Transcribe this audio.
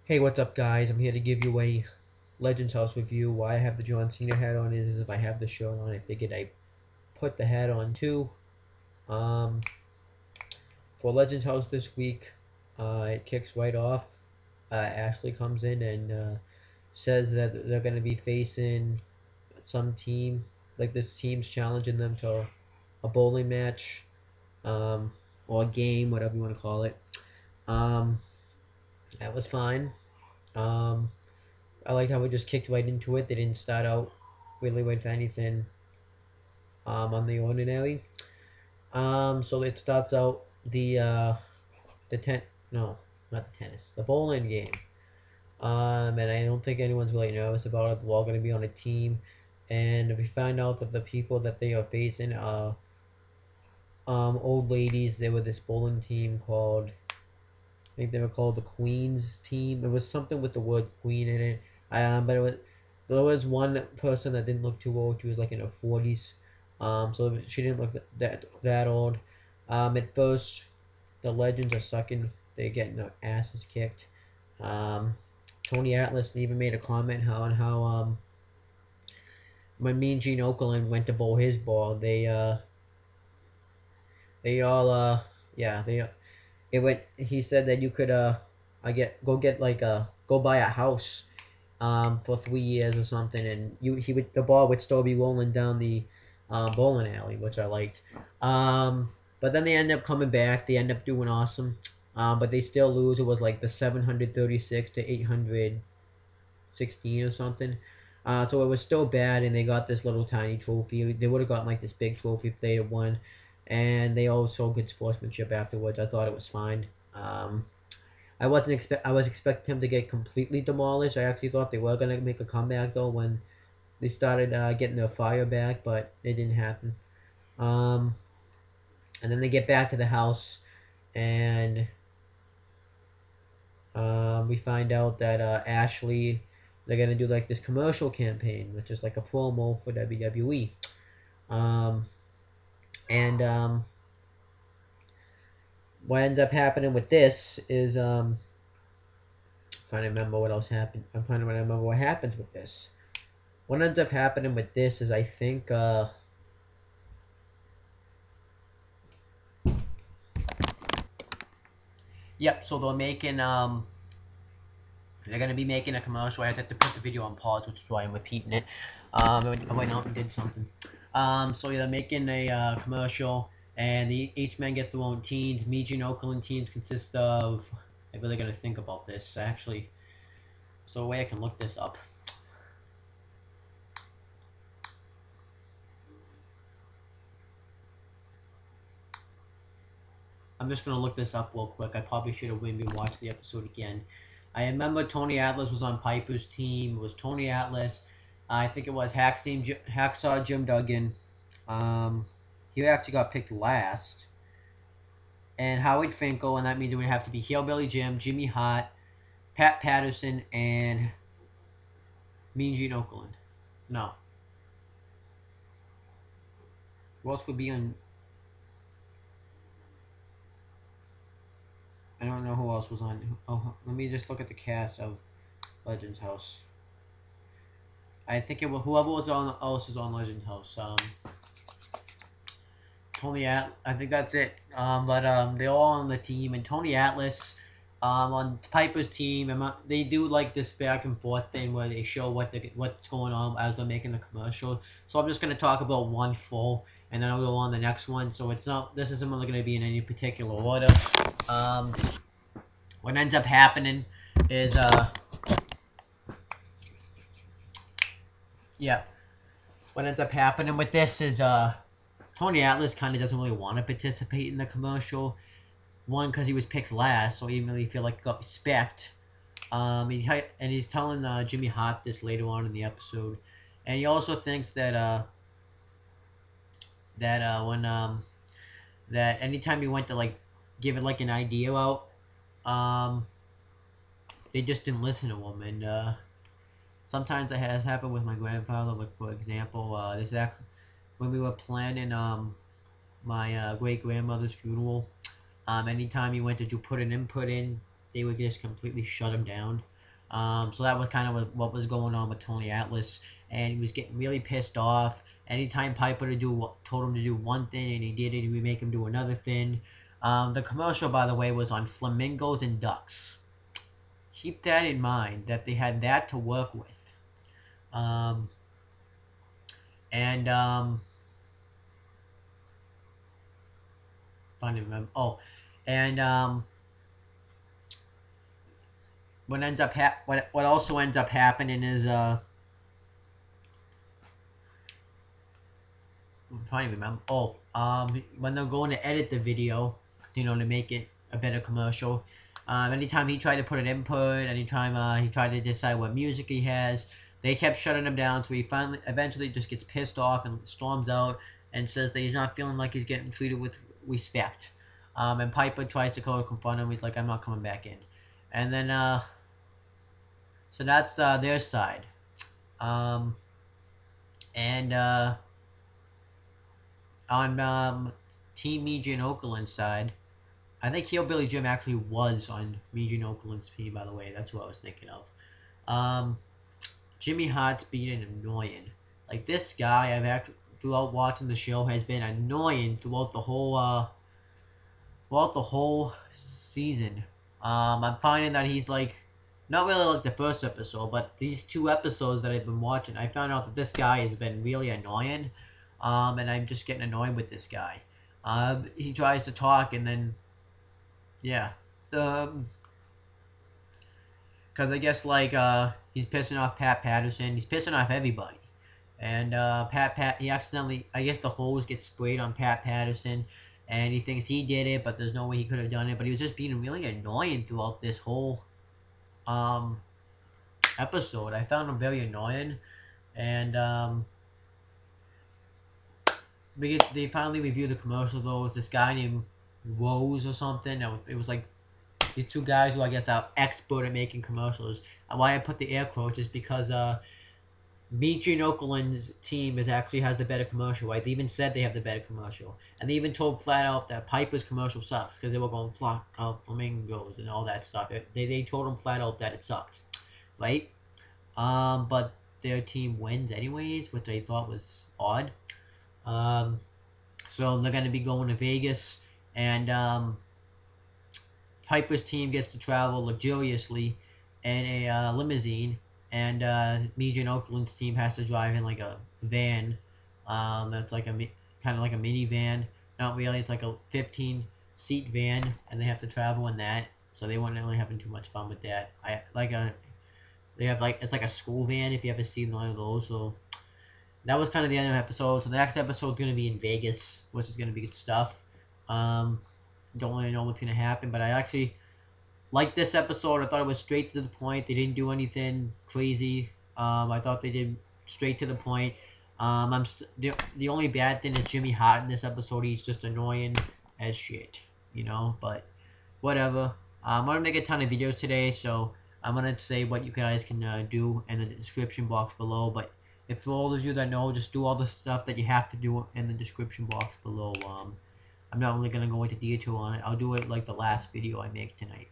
Hey, what's up, guys? I'm here to give you a Legends House review. Why I have the John Cena hat on is if I have the shirt on, I figured I put the hat on too. Um, for Legends House this week, it kicks right off. Ashley comes in and says that they're going to be facing some team, like this team's challenging them to a bowling match, um, or a game, whatever you want to call it. Um, that was fine. Um, I liked how we just kicked right into it. They didn't start out really with anything on the ordinary. So it starts out the ten no, not the tennis, the bowling game. And I don't think anyone's really nervous about it. They're all going to be on a team, and we find out that the people that they are facing are old ladies. They were this bowling team called, I think they were called the Queen's team. It was something with the word Queen in it. But it was, there was one person that didn't look too old. She was like in her 40s. So she didn't look that old. At first, the Legends are sucking. They're getting their asses kicked. Um, Tony Atlas even made a comment on how when me and Gene Okerlund went to bowl his ball, they all yeah they it went. He said that you could I get like go buy a house for 3 years or something, and the ball would still be rolling down the bowling alley, which I liked. But then they end up coming back. They end up doing awesome. But they still lose. It was like the 736 to 816 or something. So it was still bad, and they got this little tiny trophy. They would have got like this big trophy if they had won, and they all showed good sportsmanship afterwards. I thought it was fine. I was expecting him to get completely demolished. I actually thought they were gonna make a comeback though when they started getting their fire back, but it didn't happen. Um, and then they get back to the house, and we find out that Ashley, they're gonna do like this commercial campaign, which is like a promo for WWE. Um, and what ends up happening with this is trying to remember what else happened. I'm trying to remember what happens with this. What ends up happening with this is I think yep, so they're gonna be making a commercial. I had to put the video on pause, which is why I'm repeating it. I went out and did something. So yeah, they're making a commercial, and each man get their own teams. Me and Oakland teams consist of. I'm really gonna think about this actually. So a way I can look this up. I'm just gonna look this up real quick. I probably should have maybe watched the episode again. I remember Tony Atlas was on Piper's team. It was Tony Atlas. I think it was Hacksaw Jim Duggan. Um, he actually got picked last. And Howard Finkel, and that means it would have to be Hillbilly Jim, Jimmy Hart, Pat Patterson, and Mean Gene Okerlund. No. Who else would be on? I don't know who else was on. Oh, let me just look at the cast of Legends House. I think it was whoever was on else is on Legends House. Tony I think that's it. But they're all on the team, and Tony Atlas, on Piper's team, they do like this back and forth thing where they show what's going on as they're making the commercial. So I'm just gonna talk about one full, and then I'll go on the next one. So this isn't really gonna be in any particular order. Um, what ends up happening is yeah, what ends up happening with this is Tony Atlas kind of doesn't really want to participate in the commercial. One, because he was picked last, so he didn't really feel like got respect. And he's telling Jimmy Hart this later on in the episode, and he also thinks that when that anytime he went to like give it like an idea out, um, they just didn't listen to him, and sometimes that has happened with my grandfather. Like for example, when we were planning my great grandmother's funeral. Anytime he went to put an input in, they would just completely shut him down. So that was kind of what was going on with Tony Atlas, and he was getting really pissed off. Anytime Piper told him to do one thing and he did it, he would make him do another thing. The commercial, by the way, was on flamingos and ducks. Keep that in mind, that they had that to work with. Um, and Trying to remember. Oh, and what also ends up happening is I'm trying to remember. Oh, when they're going to edit the video, to make it a better commercial. Anytime he tried to put an input, anytime he tried to decide what music he has, they kept shutting him down. So he eventually just gets pissed off and storms out and says that he's not feeling like he's getting treated with respect. And Piper tries to confront him. He's like, "I'm not coming back in." And then, so that's their side. Um, and On Team Meiji and Okerlund's side, I think Hillbilly Jim actually was on Meiji and Okerlund's team, by the way. That's what I was thinking of. Jimmy Hart's being annoying. Like, this guy, throughout watching the show, has been annoying throughout the whole season. I'm finding that he's like, not really like the first episode, but these 2 episodes that I've been watching, I found out that this guy has been really annoying. And I'm just getting annoyed with this guy. He tries to talk and then, yeah. Because I guess, he's pissing off Pat Patterson. He's pissing off everybody. And he accidentally, I guess the hose get sprayed on Pat Patterson. And he thinks he did it, but there's no way he could have done it. But he was just being really annoying throughout this whole episode. I found him very annoying. And they finally reviewed the commercial, though. It was this guy named Rose or something. It was like these 2 guys who I guess are expert at making commercials. And why I put the air quotes is because Meiji and Okerlund's team has the better commercial, right? They even said they have the better commercial. And they even told flat out that Piper's commercial sucks because they were going flamingos and all that stuff. They told them flat out that it sucked, right? But their team wins anyways, which I thought was odd. So they're going to be going to Vegas, and Piper's team gets to travel luxuriously in a limousine, and Meiji and Okerlund's team has to drive in like a van. That's like kind of like a minivan. Not really. It's like a 15-seat van, and they have to travel in that. So they weren't really having too much fun with that. They have it's like a school van if you ever seen one of those. So that was kind of the end of the episode. So the next episode is going to be in Vegas, which is going to be good stuff. Don't really know what's going to happen, but I actually like this episode. I thought it was straight to the point. They didn't do anything crazy. I thought they did straight to the point. The only bad thing is Jimmy Hart in this episode. He's just annoying as shit, but whatever. I'm going to make a ton of videos today, so I'm going to say what you guys can do in the description box below, but if for all of you that know, just do all the stuff that you have to do in the description box below. I'm not really going to go into detail on it. I'll do it like the last video I make tonight.